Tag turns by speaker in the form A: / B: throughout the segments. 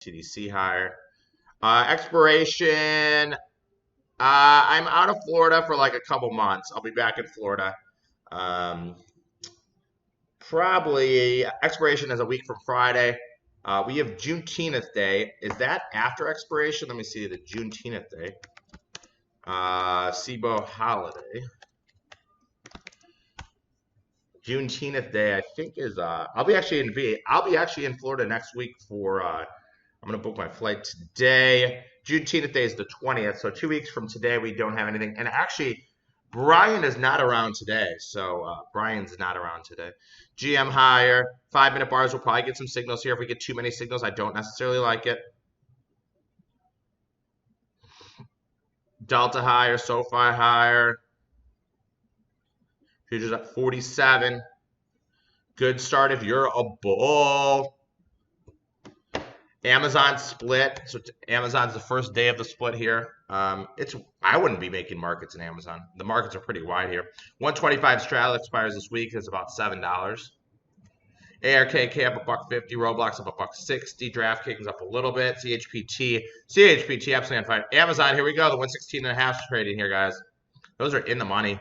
A: TDC higher. Expiration. I'm out of Florida for like a couple months. I'll be back in Florida. Probably expiration is a week from Friday. We have Juneteenth Day. Is that after expiration? Let me see the Juneteenth Day. SIBO holiday. Juneteenth Day, I think is I'll be actually in Florida next week for I'm gonna book my flight today. Juneteenth Day is the 20th, so 2 weeks from today we don't have anything. And actually, Brian is not around today, so Brian's not around today. GM higher, 5-minute bars. We'll probably get some signals here. If we get too many signals, I don't necessarily like it. Delta higher, SoFi higher. Futures at 47. Good start if you're a bull. Amazon split. So Amazon's the first day of the split here. I wouldn't be making markets in Amazon. The markets are pretty wide here. 125 straddle expires this week. It's about $7. ARKK up $1.50. Roblox up $1.60. DraftKings up a little bit. CHPT absolutely on fire. Amazon, here we go. The 116.5 is trading here, guys. Those are in the money.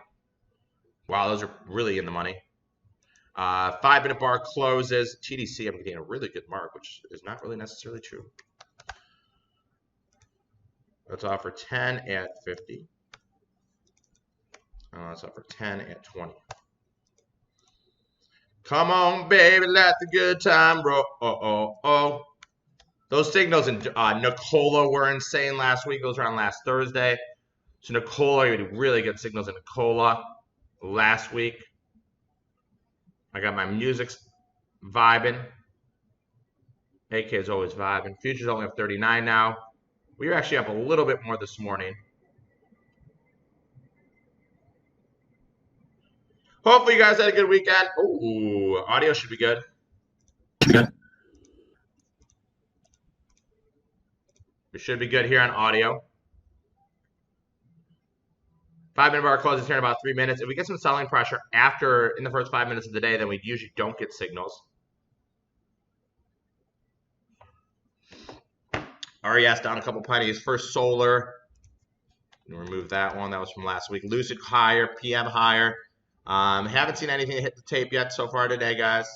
A: Wow, those are really in the money. 5-minute bar closes. TDC, I'm getting a really good mark, which is not really necessarily true. Let's offer 10 at 50. Let's offer 10 at 20. Come on, baby, let the good time roll. Those signals in Nikola were insane last week. Those were on last Thursday. So Nikola, you had really good signals in Nikola last week. I got my music vibing. AK is always vibing. Futures only have 39 now. We were actually up a little bit more this morning. Hopefully you guys had a good weekend. Ooh, audio should be good. We should be good here on audio. 5-minute bar closes here in about 3 minutes. If we get some selling pressure in the first 5 minutes of the day, then we usually don't get signals. RES down a couple pennies. First Solar. Remove that one. That was from last week. Lucid higher. PM higher. Haven't seen anything hit the tape yet so far today, guys.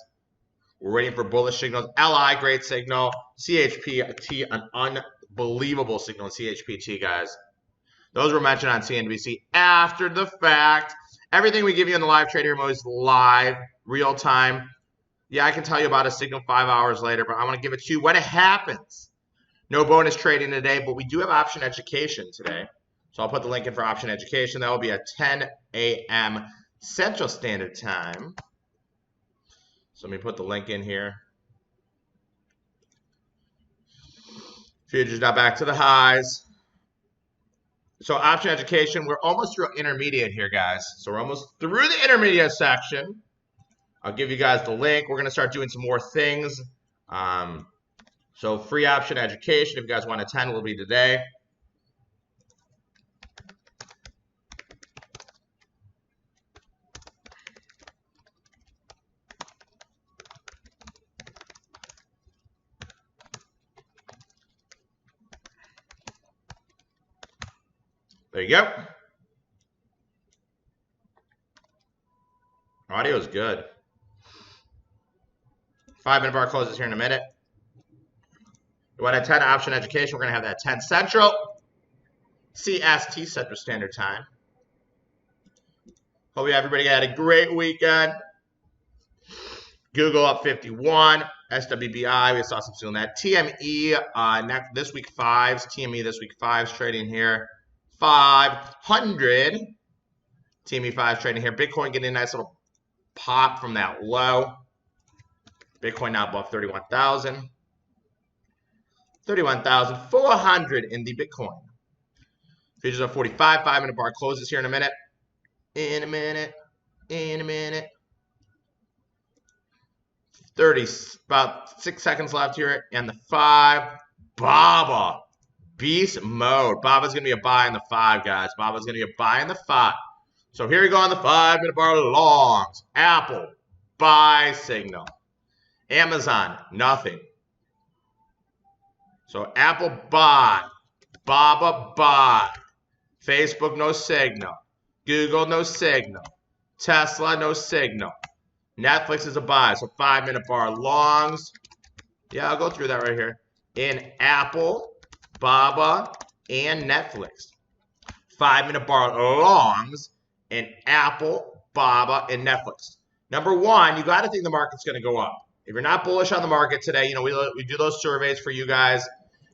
A: We're waiting for bullish signals. LI, great signal. CHPT, an unbelievable signal in CHPT, guys. Those were mentioned on CNBC after the fact. Everything we give you in the live trader room is live, real time. Yeah, I can tell you about a signal 5 hours later, but I want to give it to you when it happens. No bonus trading today, but we do have option education today. So I'll put the link in for option education. That will be at 10 a.m. Central Standard Time. So let me put the link in here. Futures now back to the highs. So option education, we're almost through intermediate here, guys. So we're almost through the intermediate section. I'll give you guys the link. We're going to start doing some more things. So free option education, if you guys want to attend, will be today. There you go. Audio is good. 5-minute bar closes here in a minute. You want a 10 option education? We're going to have that 10 Central. CST Central Standard Time. Hope everybody had a great weekend. Google up 51. SWBI, we saw some soon that. TME this week 5s. TME this week 5s trading here. 500. TME 5 trading here. Bitcoin getting a nice little pop from that low. Bitcoin now above 31,000. 31,400 in the Bitcoin. Futures are 45. 5-minute bar closes here in a minute. In a minute. 30, about 6 seconds left here. And the 5. Baba. Beast mode. Baba's going to be a buy in the 5, guys. Baba's going to be a buy in the 5. So here we go on the 5-minute bar longs. Apple, buy signal. Amazon, nothing. So Apple buy, Baba buy, Facebook no signal, Google no signal, Tesla no signal, Netflix is a buy. So 5-minute bar longs. Yeah, I'll go through that right here. In Apple, Baba, and Netflix. 5-minute bar longs in Apple, Baba, and Netflix. Number one, you got to think the market's going to go up. If you're not bullish on the market today, you know, we do those surveys for you guys.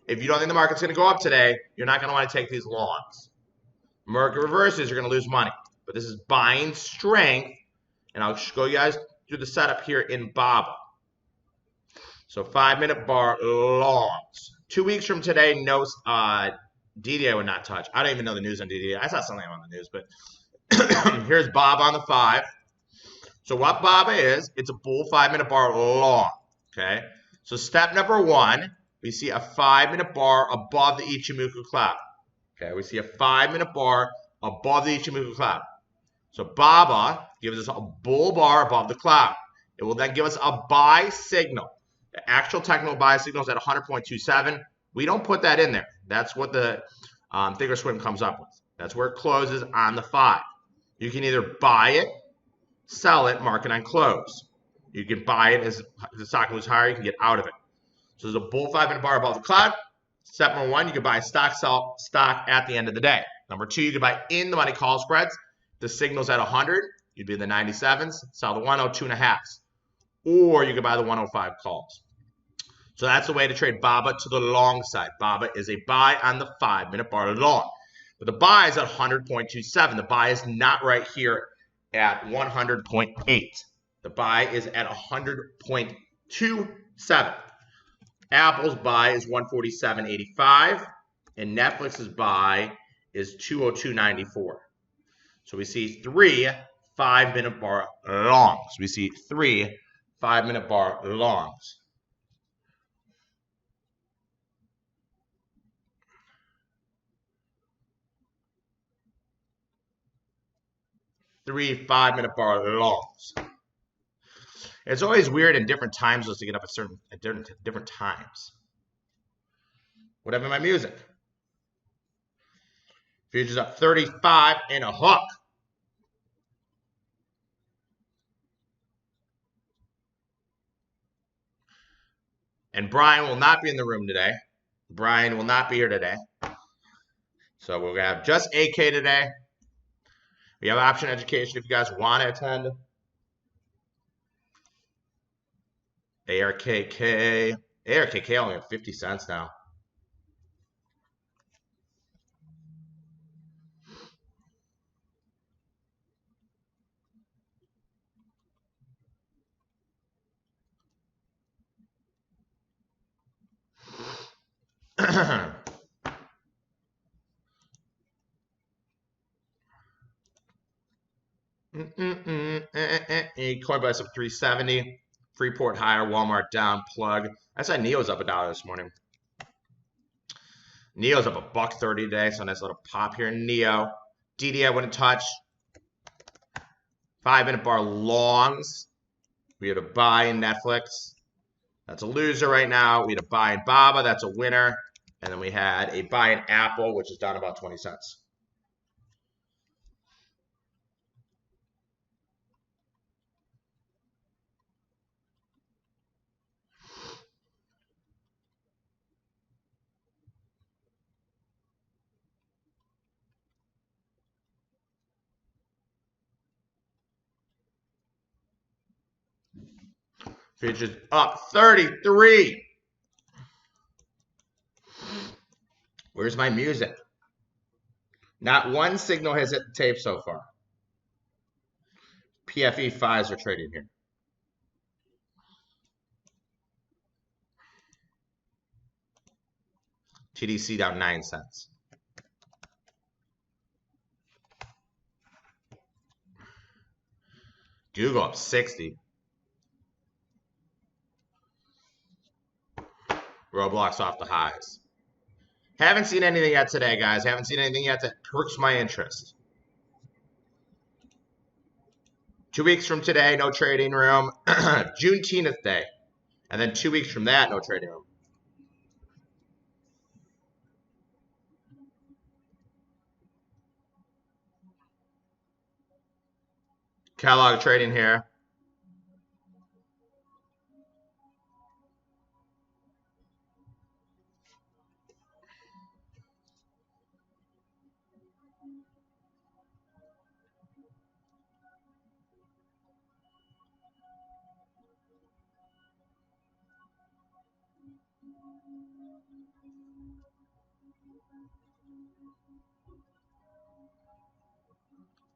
A: If you don't think the market's going to go up today, you're not going to want to take these longs. Market reverses, you're going to lose money. But this is buying strength, and I'll show you guys through the setup here in Baba. So 5-minute bar longs. 2 weeks from today, no DDA would not touch. I don't even know the news on DDA. I saw something on the news, but here's Baba on the 5. So what Baba is, it's a bull 5-minute bar long. Okay. So step number one, we see a 5-minute bar above the Ichimoku cloud. Okay. We see a 5-minute bar above the Ichimoku cloud. So Baba gives us a bull bar above the cloud. It will then give us a buy signal. The actual technical buy signal is at 100.27. We don't put that in there. That's what the Thinkorswim comes up with. That's where it closes on the 5. You can either buy it, sell it, mark it on close. You can buy it as the stock moves higher, you can get out of it. So there's a bull 5-minute bar above the cloud. Step number one, you can buy stock, sell stock at the end of the day. Number two, you can buy in the money call spreads. The signal's at 100, you'd be in the 97s, sell the 102.5s. Or you can buy the 105 calls. So that's the way to trade Baba to the long side. Baba is a buy on the 5-minute bar long. But the buy is at 100.27. The buy is not right here at 100.8. The buy is at 100.27. Apple's buy is 147.85. And Netflix's buy is 202.94. So we see 3 5-minute bar longs. We see 3 5-minute bar longs. Three 5-minute bar longs. It's always weird in different time zones to get up at different times. Whatever my music. Futures up 35 and a hook. And Brian will not be in the room today. Brian will not be here today. So we're going to have just AK today. We have option education if you guys want to attend. ARKK. ARKK only at 50 cents now. Coinbase up 370. Freeport higher. Walmart down. Plug. I said NEO's up $1 this morning. NEO's up $1.30 today, so nice little pop here in NEO. DD I wouldn't touch. 5-minute bar longs. We had a buy in Netflix. That's a loser right now. We had a buy in Baba. That's a winner. And then we had a buy in Apple, which is down about 20 cents. Futures up 33. Where's my music? Not one signal has hit the tape so far. PFE 5s are trading here. TDC down 9 cents. Google up 60. Roblox off the highs. Haven't seen anything yet today, guys. Haven't seen anything yet that perks my interest. 2 weeks from today, no trading room. Juneteenth day. And then 2 weeks from that, no trading room. Kellogg trading here.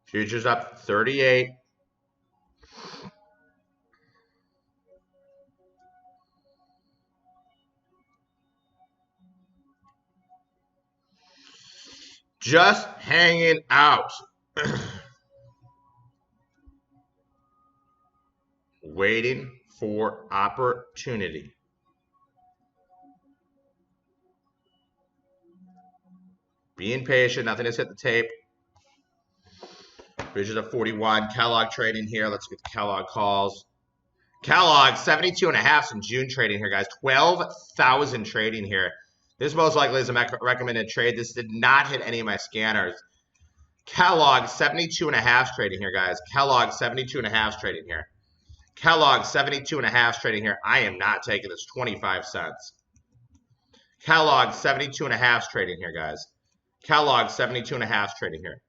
A: Futures up 38. Just hanging out. Waiting for opportunity. Being patient. Nothing has hit the tape. Futures up 41. Kellogg trading here. Let's get the Kellogg calls. Kellogg, 72.5 in June trading here, guys. 12,000 trading here. This most likely is a recommended trade. This did not hit any of my scanners. Kellogg, 72.5 trading here, guys. Kellogg, 72.5 trading here. Kellogg, 72.5 trading here. I am not taking this 25 cents. Kellogg, 72.5 trading here, guys. Kellogg, 72.5 trading here.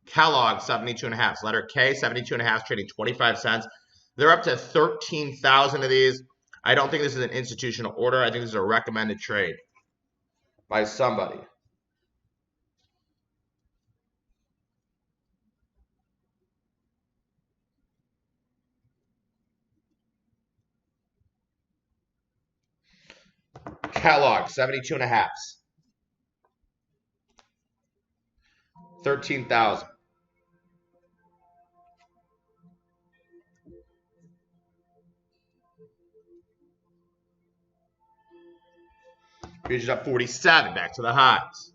A: Kellogg, 72.5. Letter K, 72.5 trading 25 cents. They're up to 13,000 of these. I don't think this is an institutional order. I think this is a recommended trade by somebody. Kellogg, 72.5. 13,000. Futures up 47, back to the highs.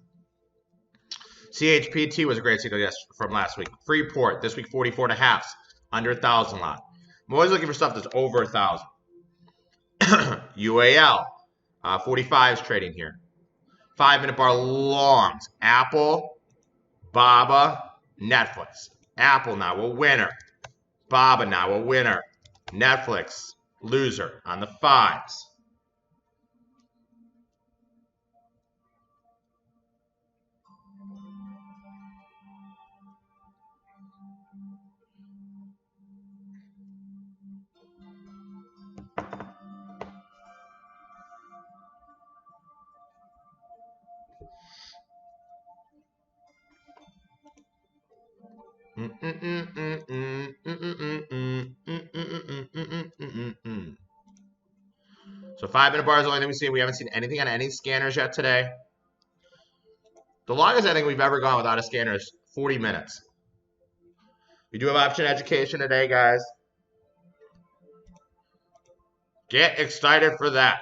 A: CHPT was a great signal from last week. Freeport, this week 44.5, under 1,000 lot. I'm always looking for stuff that's over 1,000. UAL, 45 is trading here. 5-minute bar longs. Apple, Baba, Netflix. Apple now a winner. Baba now a winner. Netflix, loser on the 5s. So 5-minute bar is the only thing we've seen. We haven't seen anything on any scanners yet today. The longest I think we've ever gone without a scanner is 40 minutes. We do have option education today, guys. Get excited for that.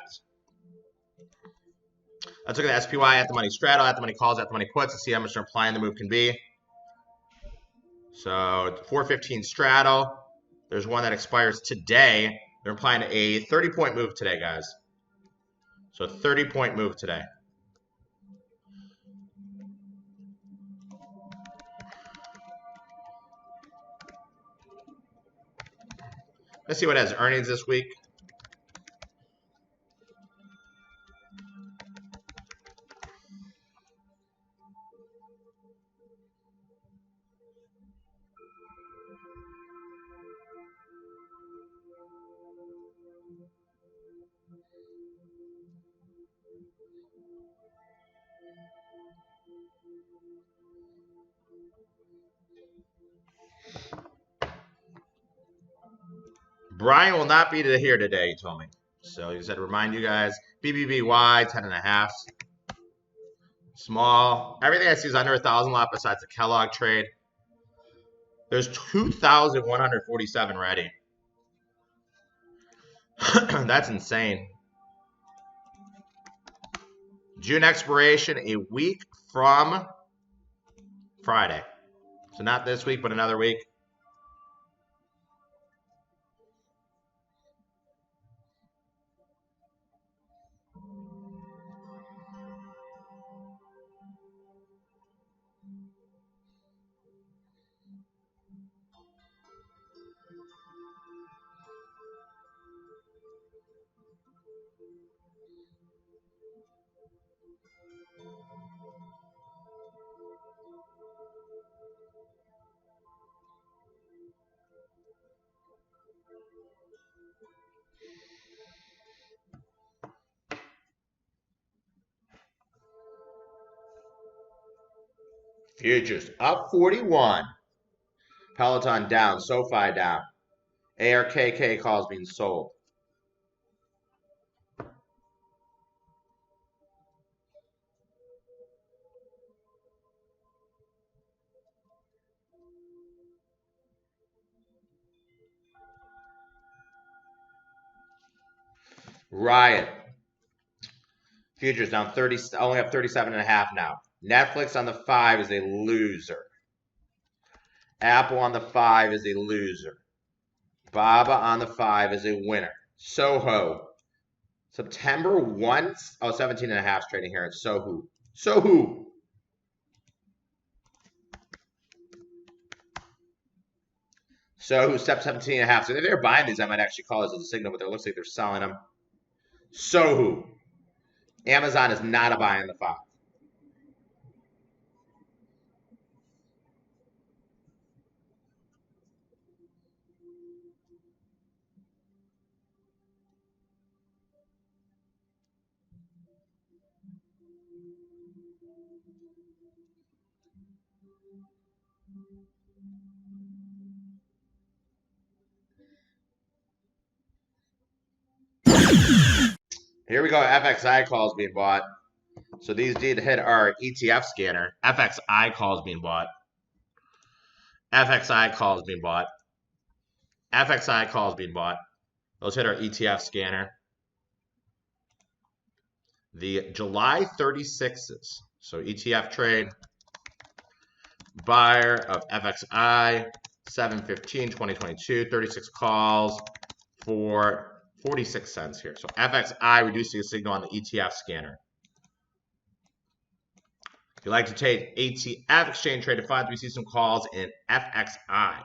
A: Let's look at the SPY at the money straddle, at the money calls, at the money puts, and see how much they're implying the move can be. So 415 straddle. There's one that expires today. They're implying a 30-point move today, guys. So 30-point move today. Let's see what has earnings this week. Brian will not be here today, he told me. So he said to remind you guys, BBBY, 10.5. Small. Everything I see is under 1,000 lot besides the Kellogg trade. There's 2,147 ready. That's insane. June expiration a week from Friday. So not this week, but another week. Futures up 41. Peloton down. SoFi down. ARKK calls being sold. Riot. Futures down 30, only up 37.5 now. Netflix on the 5 is a loser. Apple on the 5 is a loser. Baba on the 5 is a winner. Soho. September 1. Oh, 17.5 is trading here at Soho. Soho. Soho stepped 17.5. So if they're buying these, I might actually call this as a signal, but it looks like they're selling them. Soho. Amazon is not a buy in the 5. Here we go. FXI calls being bought. So these did hit our ETF scanner. FXI calls being bought. FXI calls being bought. FXI calls being bought. Those hit our ETF scanner. The July 36s. So ETF trade. Buyer of FXI. 7/15/2022. 36 calls for 46 cents here. So FXI reducing a signal on the ETF scanner. If you like to take ATF exchange traded funds, we see some calls in FXI.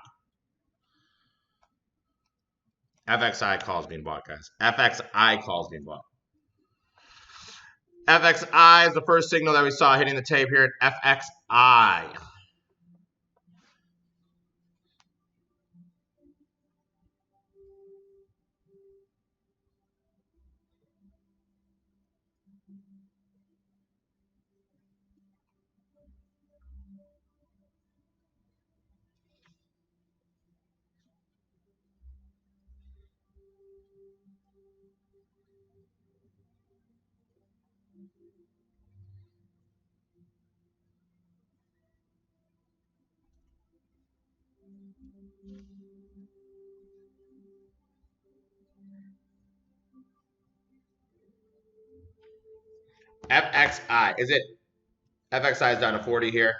A: FXI calls being bought, guys. FXI calls being bought. FXI is the first signal that we saw hitting the tape here at FXI. FXI. Is it? FXI is down to 40 here.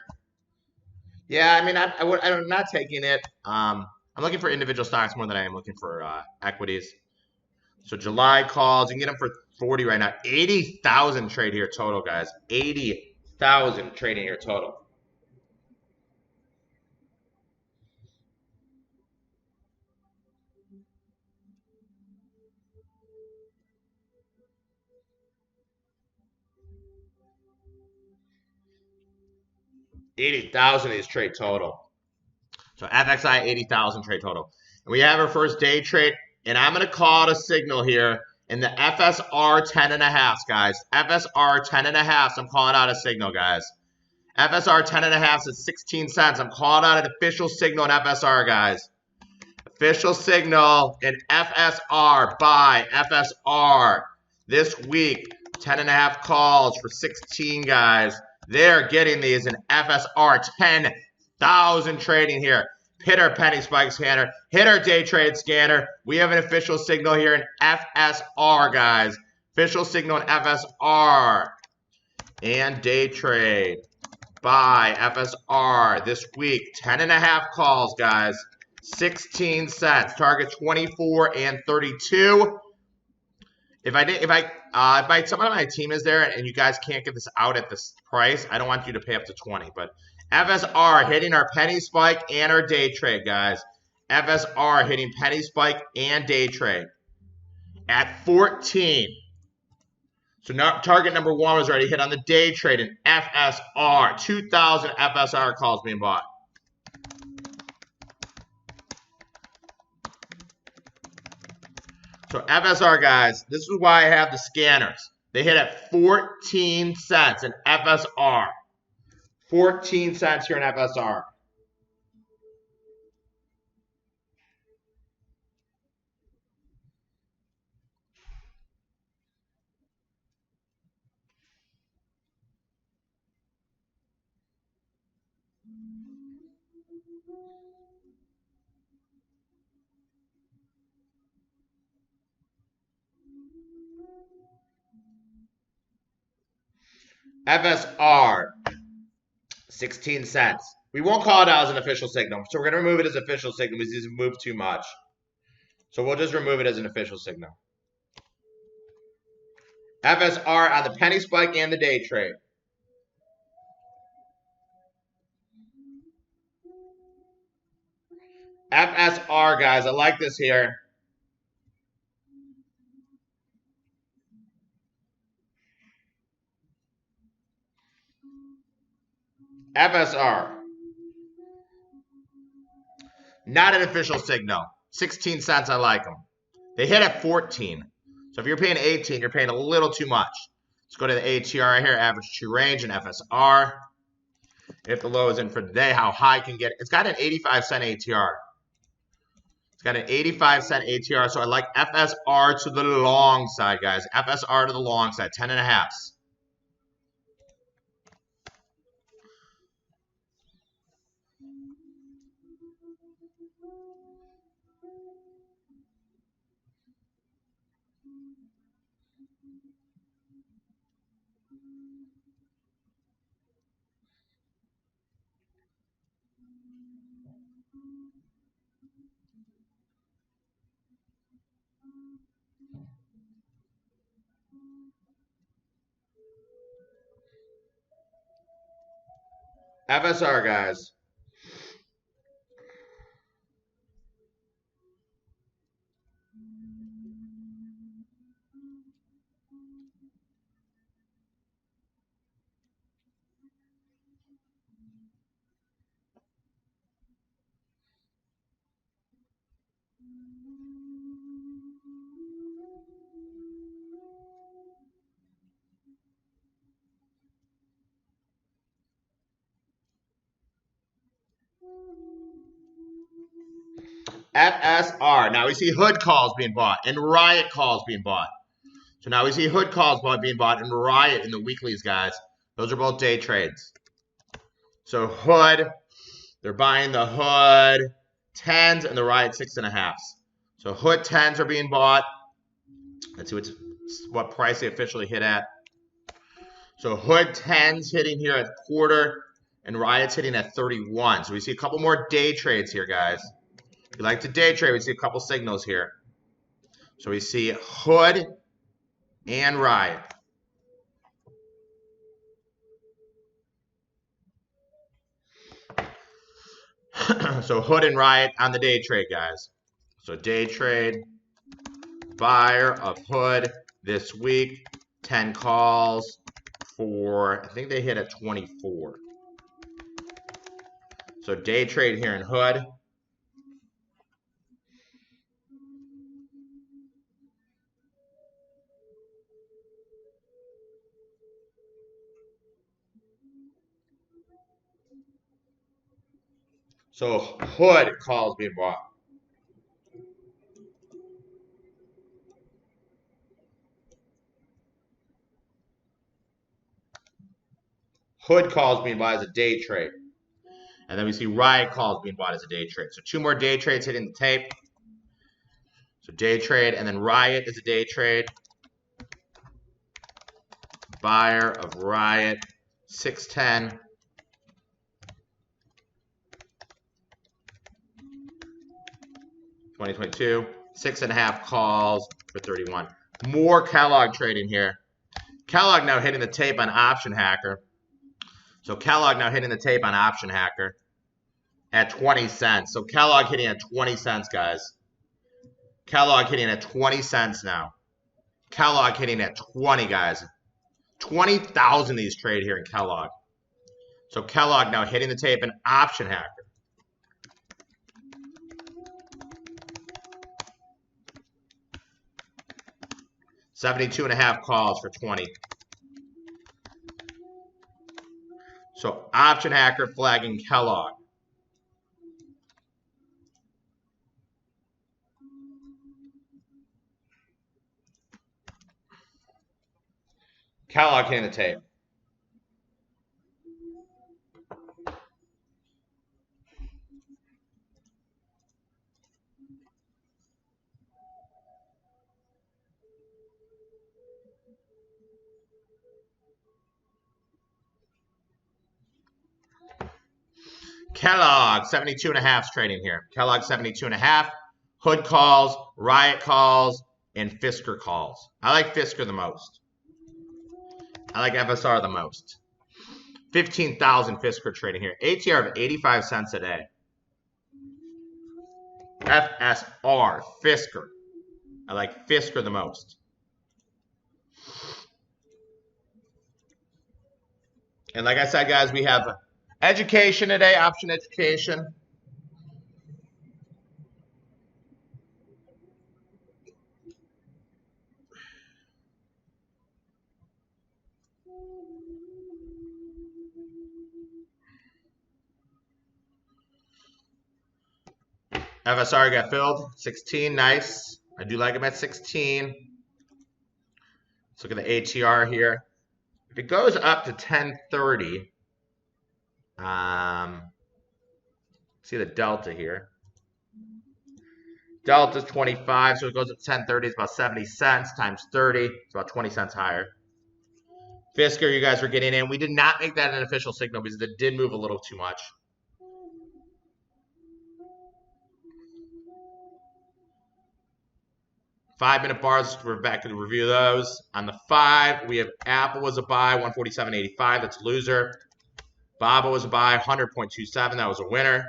A: Yeah, I mean, I'm not taking it. I'm looking for individual stocks more than I am looking for equities. So July calls. You can get them for 40 right now. 80,000 trade here total, guys. 80,000 trading here total. $80,000 is trade total. So FXI 80,000 trade total. And we have our first day trade, and I'm going to call it a signal here in the FSR 10.5, guys. FSR 10.5. I'm calling out a signal, guys. FSR 10.5 is 16 cents. I'm calling out an official signal in FSR, guys. Official signal in FSR. Buy FSR this week. 10.5 calls for 16, guys. They're getting these in FSR 10,000 trading here. Hit our penny spike scanner. Hit our day trade scanner. We have an official signal here in FSR, guys. Official signal in FSR. And day trade. Buy FSR this week. 10.5 calls, guys. 16 cents. Target 24 and 32. If someone on my team is there and you guys can't get this out at this price, I don't want you to pay up to 20. But FSR hitting our penny spike and our day trade, guys. FSR hitting penny spike and day trade at 14. So now target number 1 was already hit on the day trade in FSR. 2,000 FSR calls being bought. So FSR, guys, this is why I have the scanners. They hit at 14 cents in FSR. 14 cents here in FSR. FSR, 16 cents. We won't call it out as an official signal. So we're going to remove it as official signal because it's moved too much. So we'll just remove it as an official signal. FSR on the penny spike and the day trade. FSR, guys, I like this here. FSR. Not an official signal. 16 cents, I like them. They hit at 14. So if you're paying 18, you're paying a little too much. Let's go to the ATR right here, average true range, and FSR. If the low is in for the day, how high can get it? It's got an 85-cent ATR. It's got an 85-cent ATR, so I like FSR to the long side, guys. FSR to the long side, 10.5s. FSR, guys. FSR. Now we see hood calls being bought and riot calls being bought. So now we see hood calls being bought and riot in the weeklies, guys. Those are both day trades. So hood, they're buying the hood 10s and the riot 6.5s. So hood 10s are being bought. Let's see what price they officially hit at. So hood 10s hitting here at quarter and riot's hitting at 31. So we see a couple more day trades here, guys. If you like to day trade, we see a couple signals here. So we see hood and riot. So hood and riot on the day trade, guys. So day trade, buyer of hood this week, 10 calls for, I think they hit at 24. So day trade here in hood. So hood calls being bought. Hood calls being bought as a day trade. And then we see riot calls being bought as a day trade. So 2 more day trades hitting the tape. So day trade and then riot is a day trade. Buyer of riot, 610. $20.22, 6.5 calls for 31. More Kellogg trading here. Kellogg now hitting the tape on Option Hacker. So Kellogg now hitting the tape on Option Hacker at 20 cents. So Kellogg hitting at 20 cents, guys. Kellogg hitting at 20 cents now. Kellogg hitting at 20, guys. 20,000 these trade here in Kellogg. So Kellogg now hitting the tape, an option hacker. $72.5 calls for 20. So option hacker flagging Kellogg. Kellogg hitting the tape. Kellogg, 72.5 is trading here. Kellogg, 72.5. Hood calls, Riot calls, and Fisker calls. I like Fisker the most. I like FSR the most. 15,000 Fisker trading here. ATR of 85 cents a day. FSR, Fisker. I like Fisker the most. And like I said, guys, we have education today, option education. FSR got filled. 16, nice. I do like him at 16. Let's look at the ATR here. If it goes up to 1030, see the delta here. Delta's 25, so it goes up to 1030. It's about 70 cents times 30. It's about 20 cents higher. Fisker, you guys were getting in. We did not make that an official signal because it did move a little too much. Five-minute bars, we're back to review those. On the 5, we have Apple was a buy, 147.85. That's a loser. Baba was a buy, 100.27. That was a winner.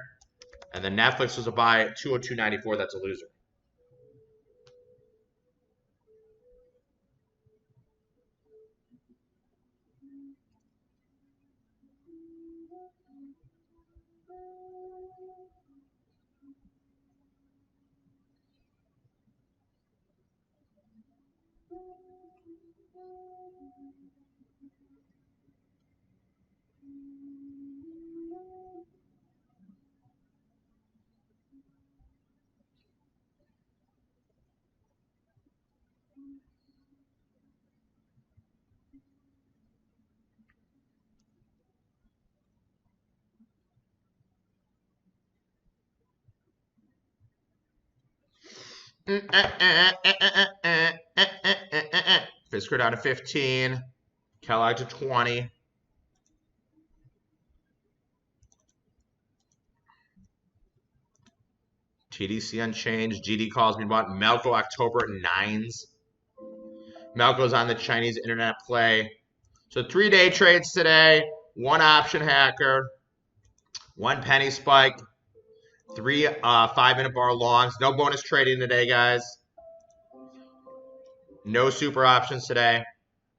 A: And then Netflix was a buy at 202.94. That's a loser. Fisker down to 15. Kellogg to 20. TDC unchanged. GD calls being bought. Melco October at 9s. Melco's on the Chinese internet play. So 3-day trades today. 1 option hacker. 1 penny spike. 3 5-minute bar longs. No bonus trading today, guys. No super options today.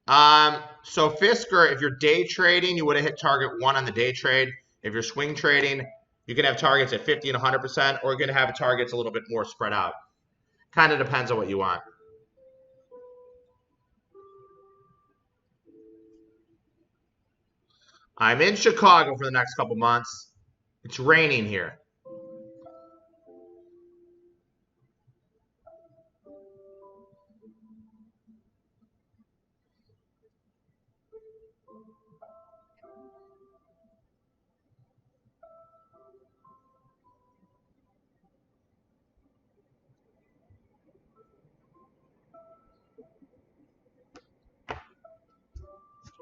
A: So Fisker, if you're day trading, you would have hit target 1 on the day trade. If you're swing trading, you can have targets at 50 and 100%, or you're going to have targets a little bit more spread out. Kind of depends on what you want. I'm in Chicago for the next couple months. It's raining here.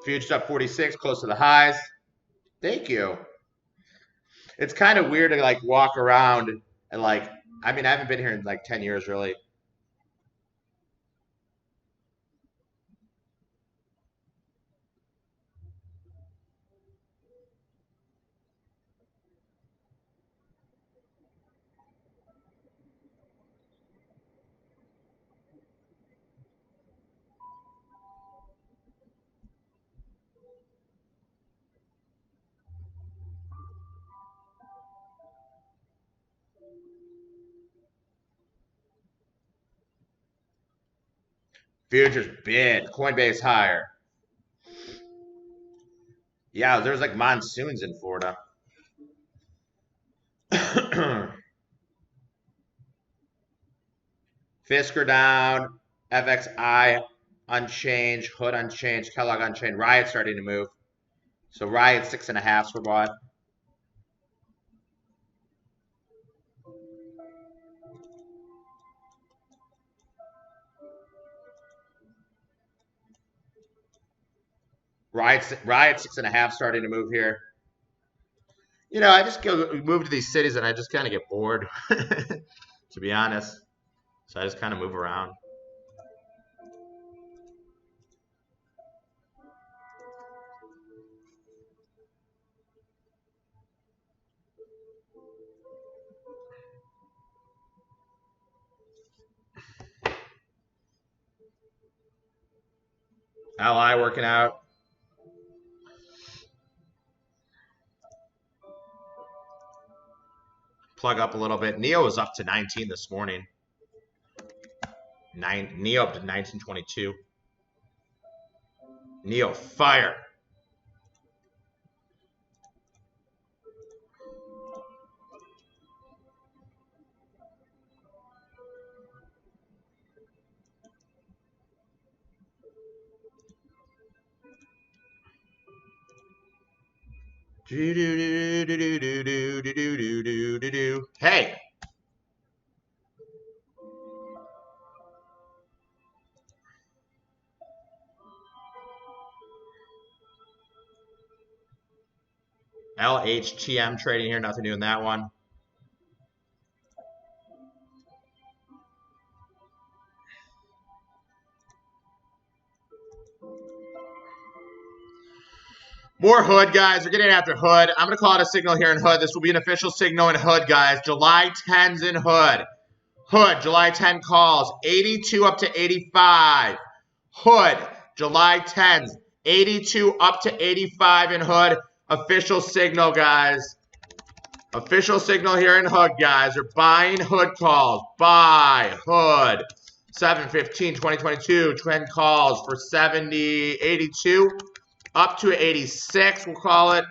A: Futures up 46, close to the highs. Thank you. It's kind of weird to like walk around and like, I mean, I haven't been here in like 10 years really. Futures bid. Coinbase higher. Yeah, there's like monsoons in Florida. Fisker down. FXI unchanged. Hood unchanged. Kellogg unchanged. Riot starting to move. So Riot 6.5s for bought. Riot 6.5 starting to move here. You know, I just move to these cities and I just kind of get bored, to be honest. So I just kind of move around. Ally working out. Plug up a little bit. Neo was up to 19 this morning. Neo up to 1922. Neo fire. Hey. LHTM trading here, nothing new in that one. More Hood, guys. We're getting after Hood. I'm going to call it a signal here in Hood. This will be an official signal in Hood, guys. July 10's in Hood. Hood, July 10 calls. 82 up to 85. Hood, July 10's. 82 up to 85 in Hood. Official signal, guys. Official signal here in Hood, guys. They're buying Hood calls. Buy Hood. 7/15/2022. Trend calls for 70, 82 up to 86. We'll call it.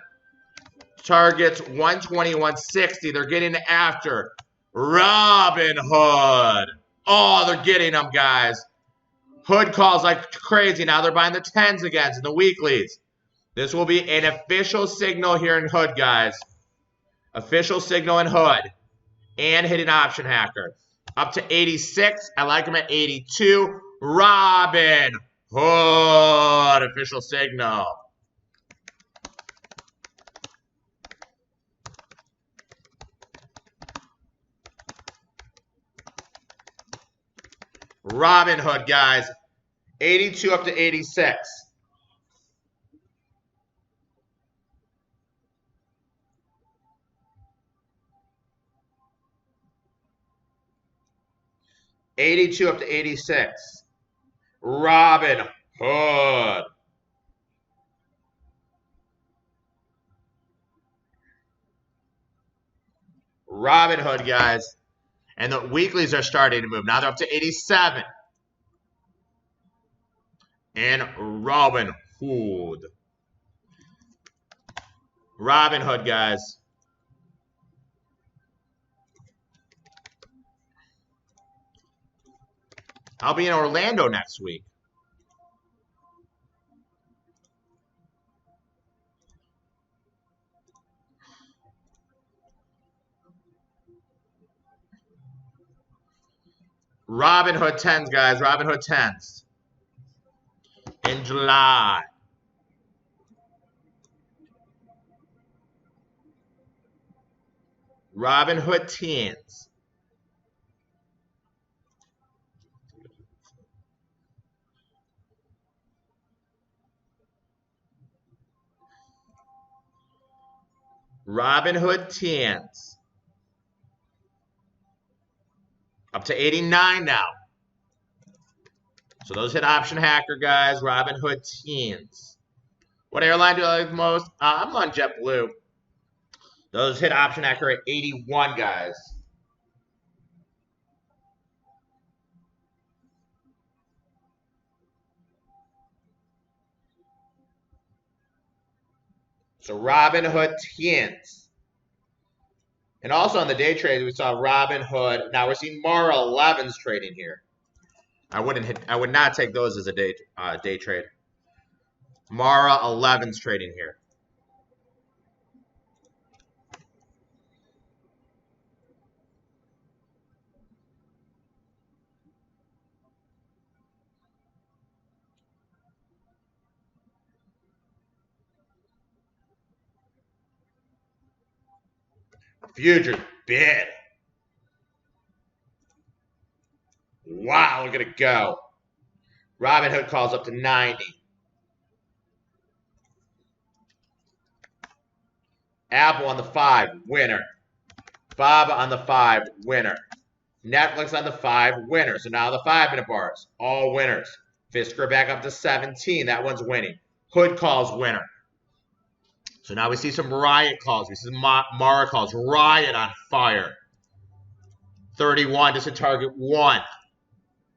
A: Targets 120, 160. They're getting after Robinhood. Oh, they're getting them, guys. Hood calls like crazy. Now they're buying the 10s again and the weeklies. This will be an official signal here in Hood, guys. Official signal in Hood. And hitting Option Hacker. Up to 86. I like them at 82. Robin Hood. Official signal. Robinhood, guys. 82 up to 86. $82 up to $86. Robin Hood. Robinhood, guys. And the weeklies are starting to move. Now they're up to 87. And Robinhood. Robinhood, guys. I'll be in Orlando next week. Robinhood 10s, guys. Robinhood 10s. In July. Robinhood 10s. Robinhood 10s. Up to 89 now. So those hit Option Hacker, guys. Robinhood 10s. What airline do I like the most? I'm on JetBlue. Those hit Option Hacker at 81, guys. So Robin Hood 10s. And also on the day trade, we saw Robin Hood. Now we're seeing Mara 11s trading here. I would not take those as a day trade. Mara 11s trading here. Future bid. Wow, look at it go. Robin Hood calls up to 90. Apple on the 5, winner. Bob on the 5, winner. Netflix on the 5, winner. So now the 5-minute bars, all winners. Fisker back up to 17. That one's winning. Hood calls winner. So now we see some Riot calls. We see some Mara calls. Riot on fire. 31 just a target 1.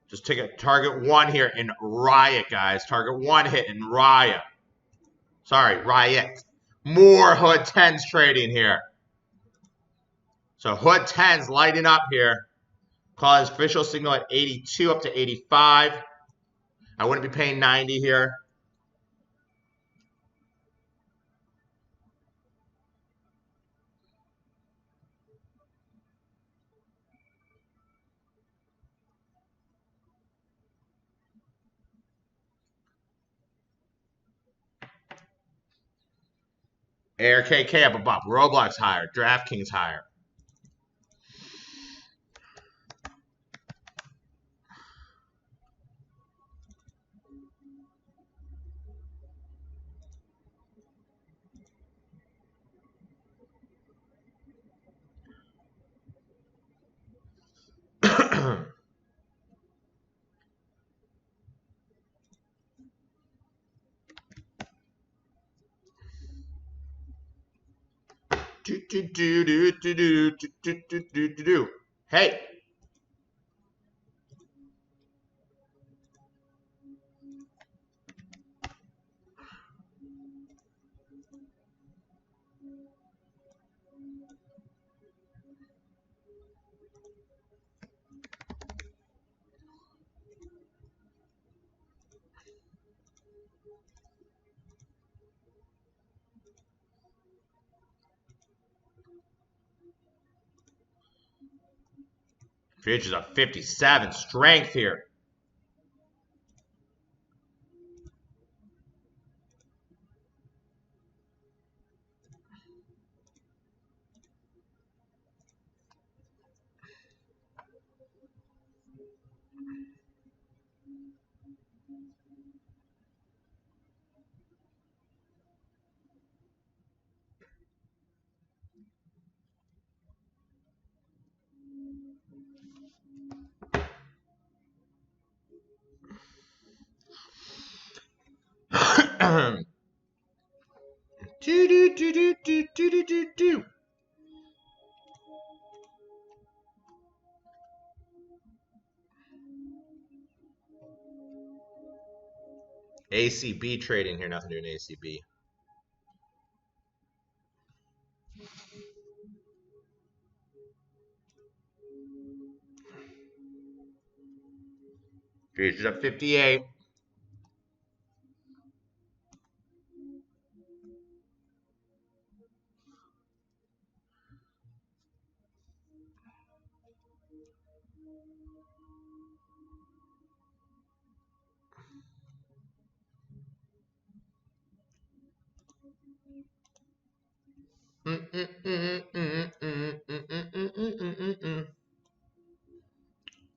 A: Just take a target 1 here in Riot, guys. Target 1 hit in Riot. Sorry, Riot. More Hood 10s trading here. So Hood 10s lighting up here. Call his official signal at 82 up to 85. I wouldn't be paying 90 here. Air KK up above. Roblox higher. DraftKings higher. Hey. Futures up 57. Strength here. ACB trading here, nothing to do in ACB. Futures up 58.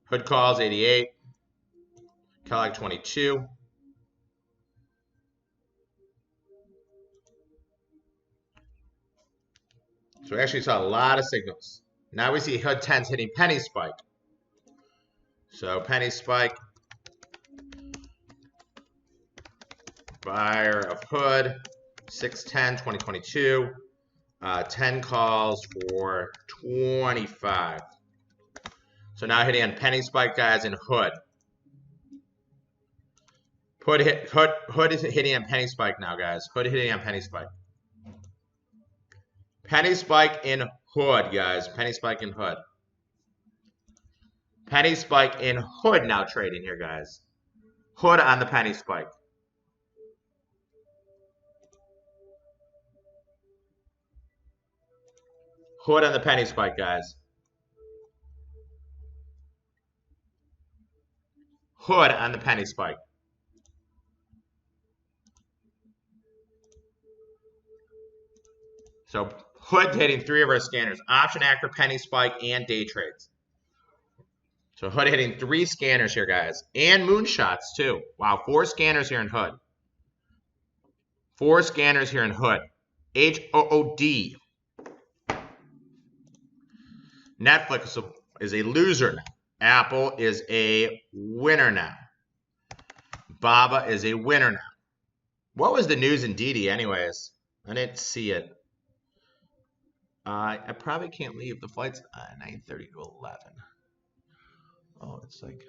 A: Hood calls 88. Kellogg 22. So we actually saw a lot of signals. Now we see Hood 10s hitting penny spike. So penny spike. Buyer of Hood. 610 2022. 10 calls for 25. So now hitting on penny spike, guys, and Hood. Hood is hitting on penny spike now, guys. Hood hitting on penny spike. Penny spike in hood, guys. Penny spike in hood. Penny spike in hood now trading here, guys. Hood on the penny spike. Hood on the penny spike, guys. Hood on the penny spike. So hood hitting 3 of our scanners. Option actor, penny spike, and day trades. So hood hitting 3 scanners here, guys. And moonshots, too. Wow, 4 scanners here in hood. 4 scanners here in hood. HOOD. Netflix is a loser now. Apple is a winner now. Baba is a winner now. What was the news in DD anyways? I didn't see it. I probably can't leave. The flight's 9:30 to 11. Oh, it's like...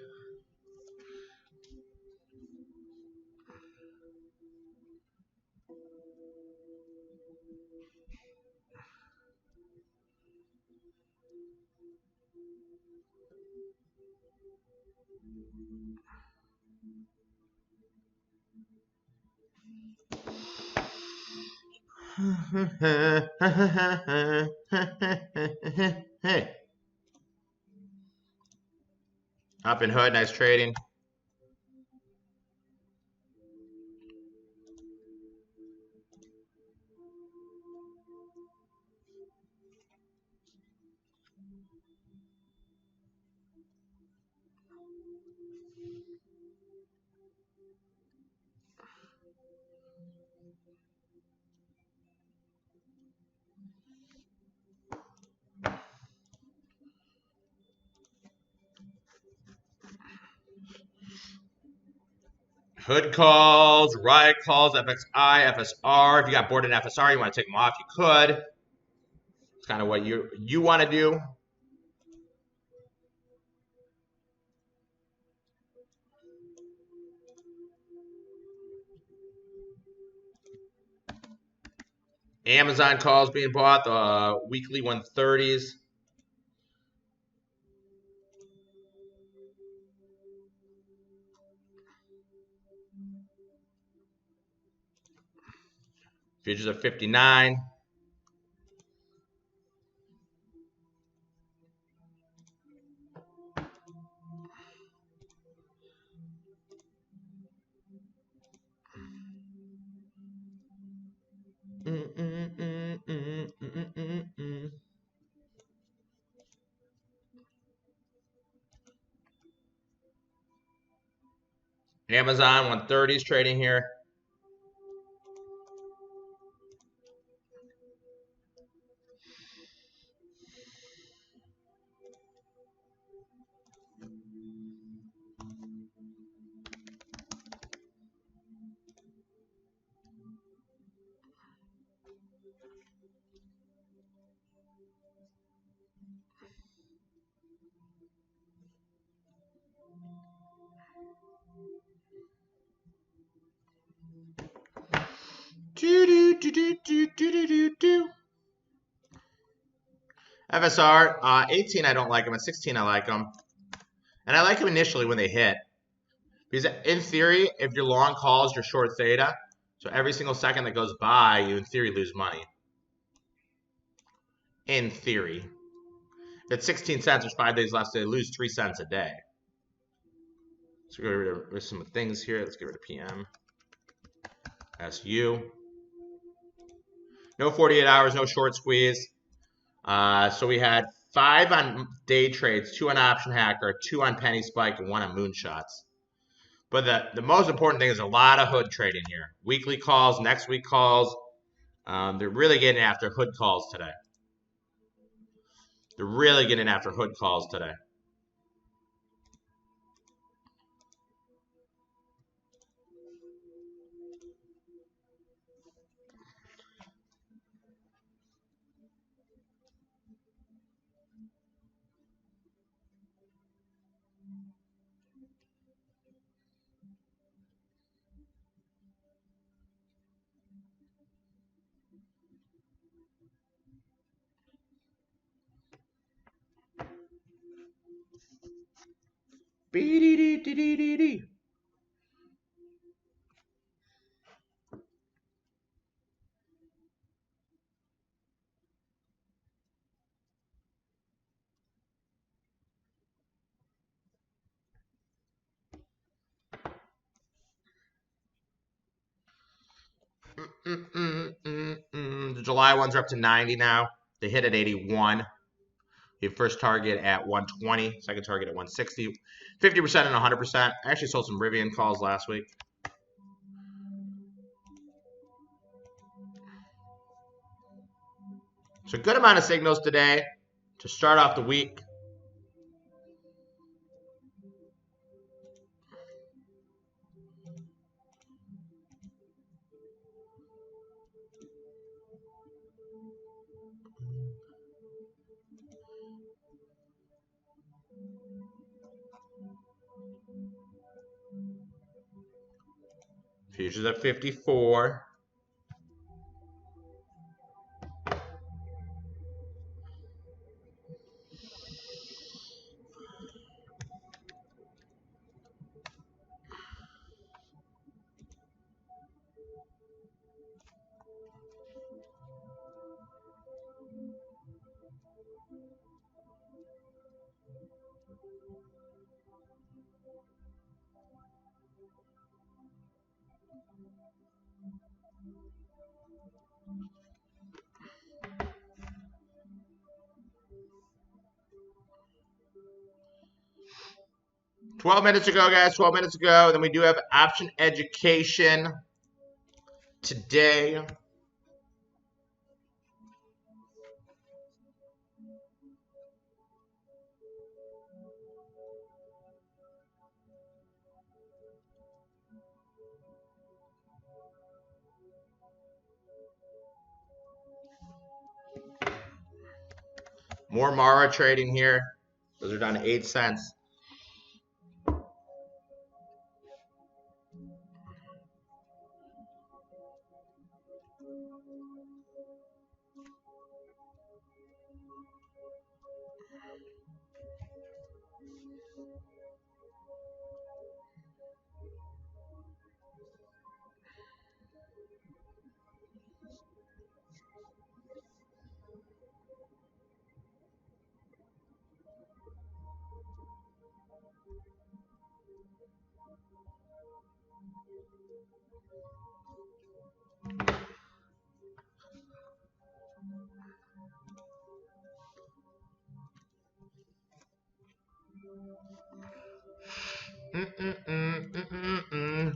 A: Hey. Up in hood, nice trading. Hood calls, riot calls, FXI, FSR. If you got bored in FSR, you want to take them off, you could. It's kind of what you want to do. Amazon calls being bought, the weekly 130s. Futures are 59. Amazon 130s trading here. FSR 18, I don't like them. At 16, I like them. And I like them initially when they hit. Because in theory, if your long calls, you're short theta. So every single second that goes by, you in theory lose money. In theory. If it's 16 cents, there's 5 days left, so they lose 3 cents a day. Let's get rid of some things here. Let's get rid of PM. SU. No 48 hours, no short squeeze. So we had 5 on day trades, 2 on option hacker, 2 on penny spike, and 1 on moonshots. But the most important thing is a lot of hood trading here. Weekly calls, next week calls. They're really getting after hood calls today. They're really getting after hood calls today. Be-dee-dee-dee-dee-dee. The July ones are up to 90 now. They hit at 81. We have first target at 120, second target at 160, 50% and 100%. I actually sold some Rivian calls last week. So a good amount of signals today to start off the week. Futures at 54. $12 minutes ago, guys. 12 minutes ago. Then we do have option education today. More Mara trading here. Those are down to 8 cents.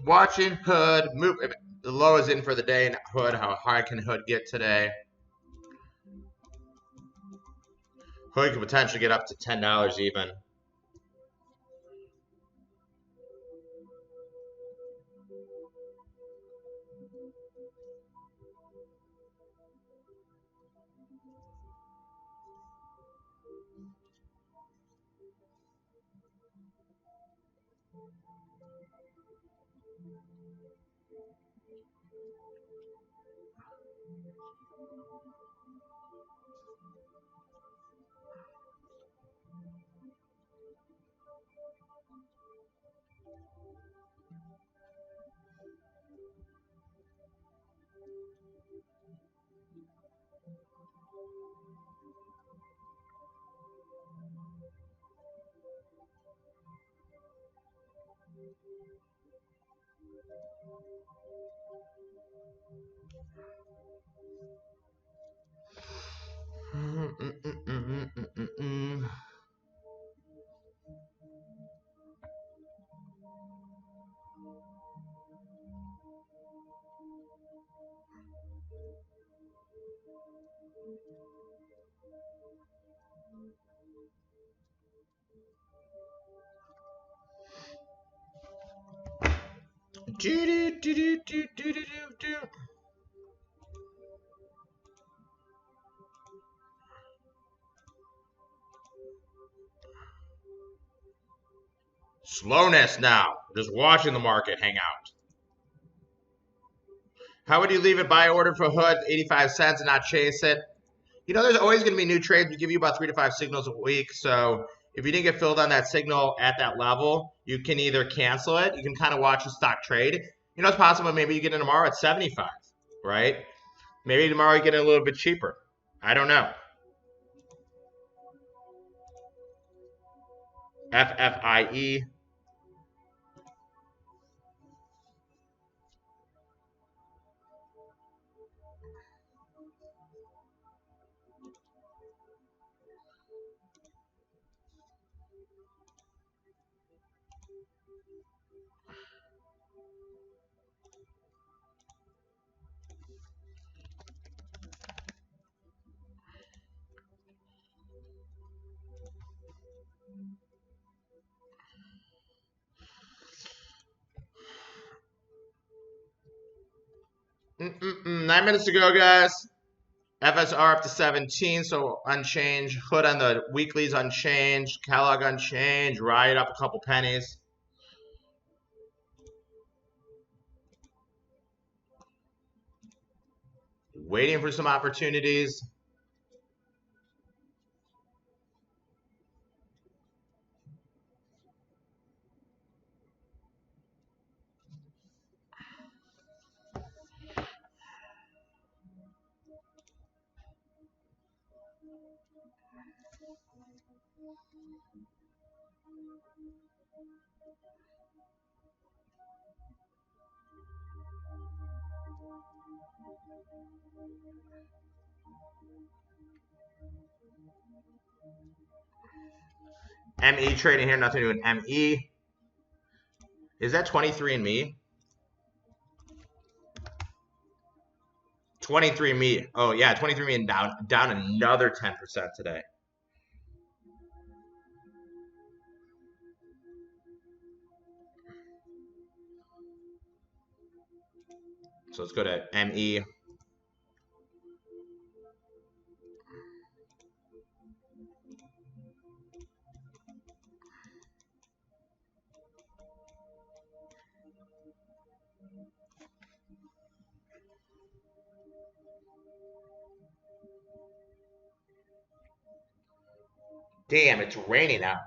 A: Watching Hood move. The low is in for the day. And Hood, how high can Hood get today? Hood could potentially get up to $10 even. Slowness now. Just watching the market hang out. How would you leave it? Buy order for Hood, 85 cents, and not chase it? You know, there's always going to be new trades. We give you about 3 to 5 signals a week. So if you didn't get filled on that signal at that level, you can either cancel it. You can kind of watch the stock trade. You know, it's possible maybe you get in tomorrow at 75, right? Maybe tomorrow you get it a little bit cheaper. I don't know. FFIE. Nine minutes to go, guys. FSR up to 17, so unchanged. Hood on the weeklies unchanged. Kellogg unchanged. Riot up a couple pennies. Waiting for some opportunities. ME trading here, nothing to do with ME. Is that 23andMe? 23andMe. Oh, yeah, 23andMe and down another 10% today. So let's go to ME. Damn, it's raining out.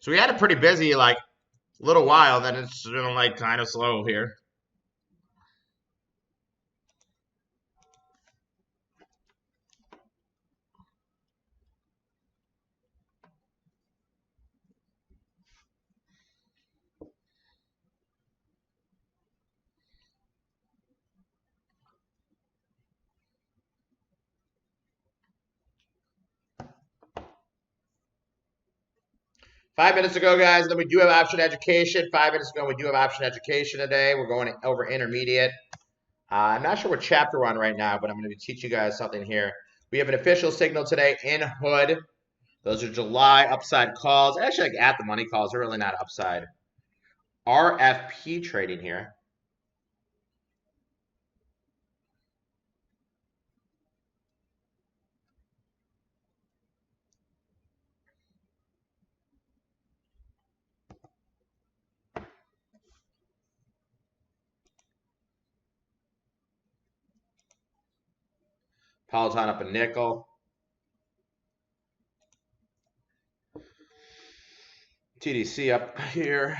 A: So we had a pretty busy, like, little while, then it's been, like, kind of slow here. Five minutes ago, guys, then we do have option education. 5 minutes ago, we do have option education today. We're going over intermediate. I'm not sure what chapter we're on right now, but I'm going to teach you guys something here. We have an official signal today in Hood. Those are July upside calls. Actually, like at the money calls, they're really not upside. RFP trading here. Peloton up a nickel. TDC up here.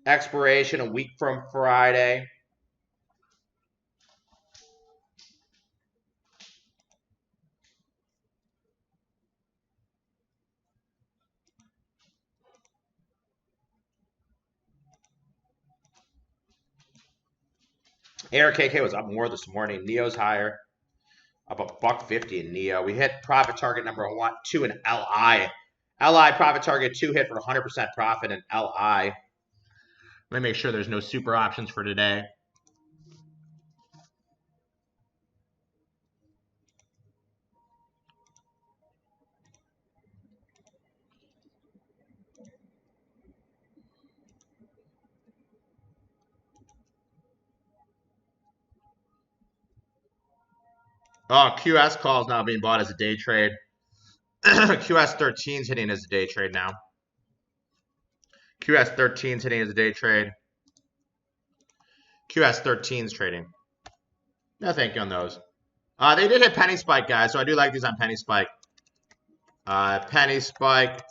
A: Expiration a week from Friday. ARKK was up more this morning. NEO's higher. Up $1.50 in NEO. We hit profit target number 2 in LI. LI profit target 2 hit for 100% profit in LI. Let me make sure there's no super options for today. Oh, QS call is now being bought as a day trade. QS 13 is hitting as a day trade now. QS 13 is hitting as a day trade. QS 13 is trading. No thank you on those. They did hit penny spike, guys, so I do like these on penny spike. Penny spike,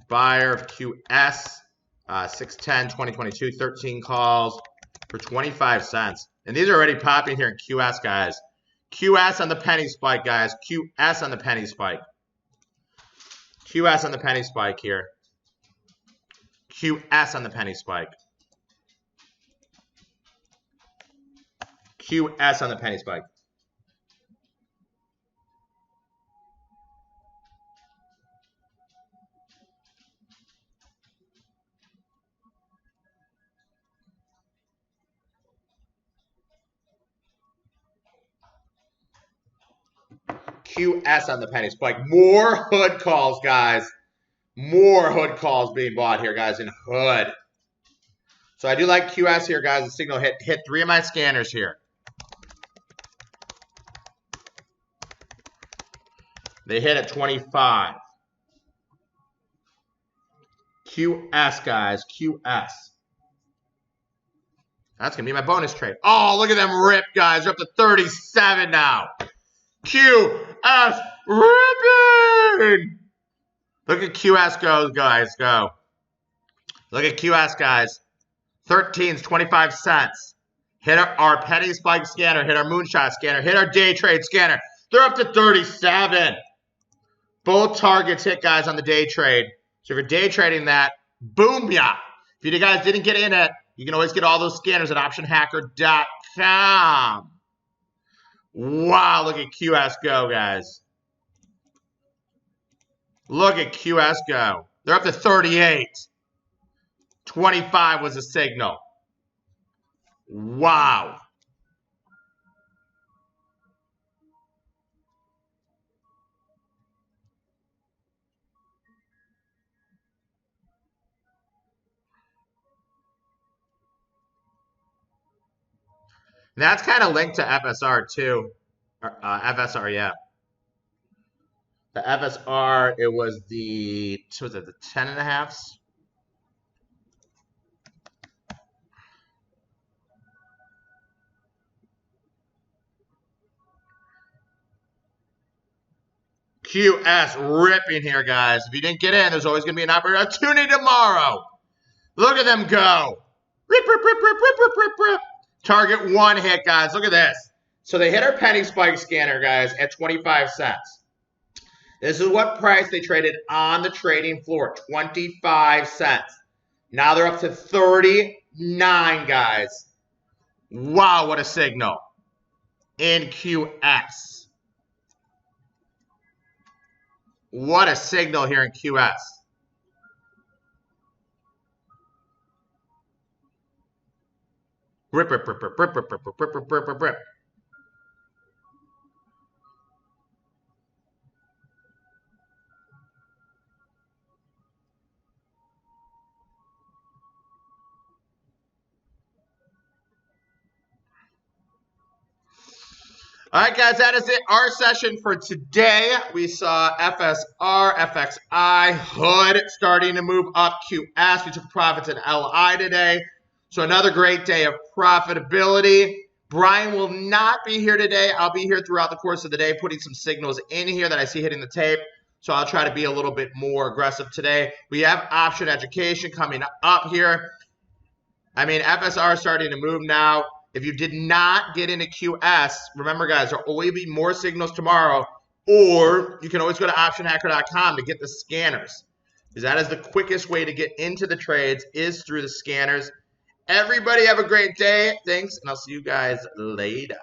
A: buyer of QS, 610, 2022, 13 calls for 25 cents. And these are already popping here in QS, guys. QS on the penny spike, guys. QS on the penny spike. QS on the penny spike here. QS on the penny spike. QS on the penny spike. QS on the penny spike. More hood calls, guys. More hood calls being bought here, guys, in hood. So I do like QS here, guys. The signal hit 3 of my scanners here. They hit at 25. QS, guys. QS. That's going to be my bonus trade. Oh, look at them rip, guys. They're up to 37 now. QS ripping. Look at QS go, guys. Go. Look at QS, guys. 13's 25 cents. Hit our penny spike scanner. Hit our moonshot scanner. Hit our day trade scanner. They're up to 37. Both targets hit, guys, on the day trade. So if you're day trading that, boom ya. If you guys didn't get in it, you can always get all those scanners at optionhacker.com. Wow, look at QS go, guys. Look at QS go. They're up to 38. 25 was a signal. Wow. And that's kind of linked to FSR too. FSR, yeah. The FSR, it was the, what was it, the 10.5s? QS ripping here, guys. If you didn't get in, there's always going to be an opportunity tomorrow. Look at them go. Rip, rip, rip, rip, rip, rip, rip, rip. Target one hit, guys. Look at this. So they hit our penny spike scanner, guys, at 25 cents. This is what price they traded on the trading floor, 25 cents. Now they're up to 39, guys. Wow, what a signal. In QS. What a signal here in QS. Rip, rip, rip, rip, rip, rip, rip, rip, rip, rip, rip, rip. All right, guys, that is it. Our session for today. We saw FSR, FXI, Hood starting to move up. QS, we took profits at LI today. So another great day of profitability. Brian will not be here today. I'll be here throughout the course of the day putting some signals in here that I see hitting the tape. So I'll try to be a little bit more aggressive today. We have option education coming up here. I mean, FSR is starting to move now. If you did not get into QS, remember, guys, there will always be more signals tomorrow, or you can always go to optionhacker.com to get the scanners, because that is the quickest way to get into the trades is through the scanners. Everybody have a great day. Thanks, and I'll see you guys later.